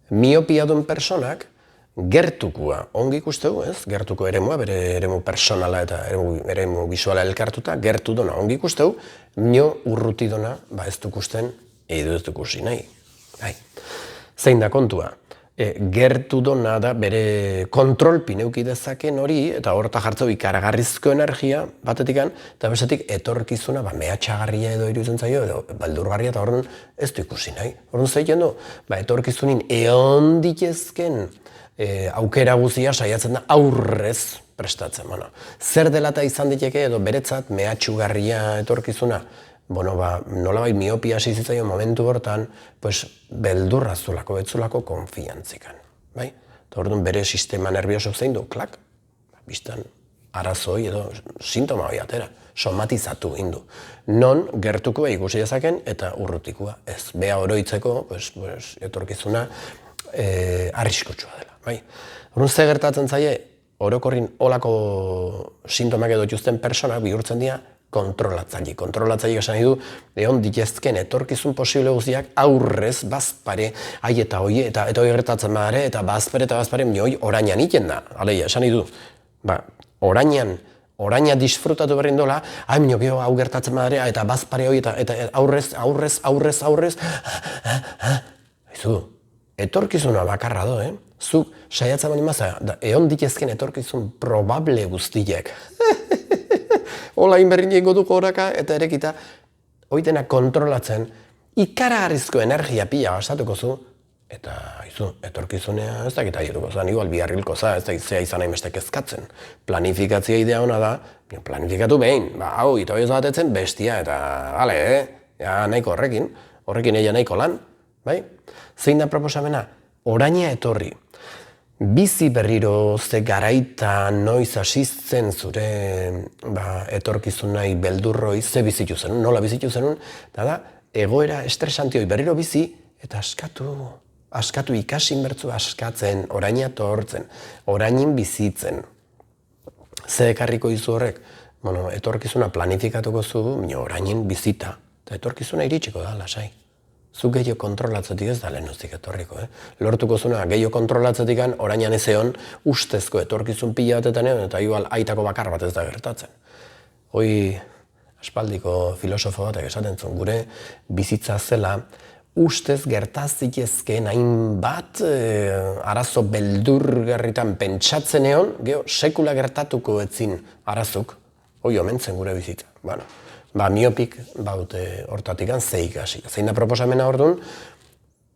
Miopia duen personak, gertukua ongi ikustegu, ez? Gertuko eremua, bere eremu personala eta eremu visuala elkartuta, gertu dona ongi ikustegu, nio urruti dona, ez duk usten, edo ez duk usi nahi. Zein da kontua? Gertu dona da bere kontrolpin euki dezaken hori, eta horta jartzeu ikaragarrizko energia batetikan, eta bestetik etorkizuna mehatxagarria edo iruditzen zaio, edo baldurgarria, eta horren ez du ikusi nahi. Horren zeiten du, etorkizunin eon ditezken aukera guzia saiatzen da aurrez prestatzen. Zer dela eta izan diteke edo beretzat mehatxugarria etorkizuna, nolabait miopia hasi zitzaion momentu hortan, beldurra zulako, betzulako konfiantzikan. Eta orduan bere sistema nervioso zein du, klak, biztan arazoi edo sintoma hori atera, somatizatu hindu. Non gertuko ikusi dezaken eta urrutikua ez. Bea oroitzeko etorkizuna arriskotsua dela. Orduan ze gertatzen zaie, orokorrin olako sintomak edo dituzten personak bihurtzen dira kontrolatzaile. Kontrolatzaile esan nahi du, egon ditezken etorkizun posible guztiak aurrez bazpare, eta hoi gertatzen badare, eta bazpare, hoi orainan iten da. Aleia, esan nahi du, oraina disfrutatu berrin dola, hau gertatzen badare, eta bazpare hoi, eta aurrez, haizu, etorkizuna bakarra do, zuk saiatzen bani maza, egon ditezken etorkizun probable guztiek. Ola inberrin egingo duko horaka eta erekita oitena kontrolatzen ikaragarrizko energia pila gastatuko zu eta etorkizunea ez dakit aieruko zan, igual biharrilko za, ez dakit zea izan hainbeste kezkatzen. Planifikatzia idea hona da, planifikatu behin, hau ito ez batetzen bestia eta nahiko horrekin eia nahiko lan, bai? Zein da proposamena? Oraina etorri. Bizi berriro ze garaita noiz asitzen zure etorkizunai beldurroi ze bizitu zenun, nola bizitu zenun, eta da, egoera estresantioi berriro bizi eta askatu ikasin bertzu askatzen, oraina etortzen, orainin bizitzen. Ze ekarriko izu horrek, etorkizuna planifikatuko zu, orainin bizita, eta etorkizuna iritsiko da, lasai. Zu gehiago kontrolatzetik ez da lehenuztik etorriko. Lortuko zuna gehiago kontrolatzetik orainan ez egon ustezko etorkizun pila batetan egon eta igual aitako bakar bat ez da gertatzen. Hoi aspaldiko filosofo batek esaten zuen gure bizitza zela ustez gertazik ezken hainbat arazo beldurgarritan pentsatzen egon, geho sekula gertatuko etzin arazuk, hoi omentzen gure bizitza. Miopik baute hortatik ze ikasi. Zein da proposamena orduan,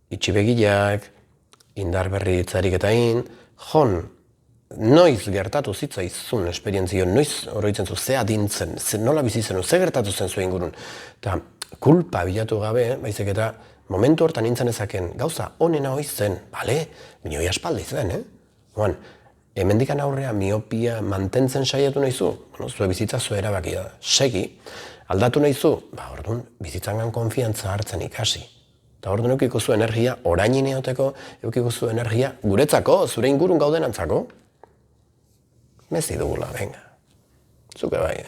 itxibegileak, indar berritzarik eta noiz gertatu zitzaizun esperientzio, noiz oroitzen zu, ze adintzen, nola bizitzen, ze gertatu zen zuen gurun. Eta kulpa bilatu gabe, baizik eta momentu hortan nintzen ezaken gauza onena hoi zen, minoi aspaldi zen, hemendikan aurrea miopia mantentzen saiatu nahizu, zue bizitza zue erabakia da, segi, aldatu nahizu, orduan bizitzangan konfiantza hartzen ikasi. Eta orduan eukiko zu energia orainin eoteko, eukiko zu energia guretzako, zure ingurun gauden antzako. Mezi dugula, venga. Zuke bai,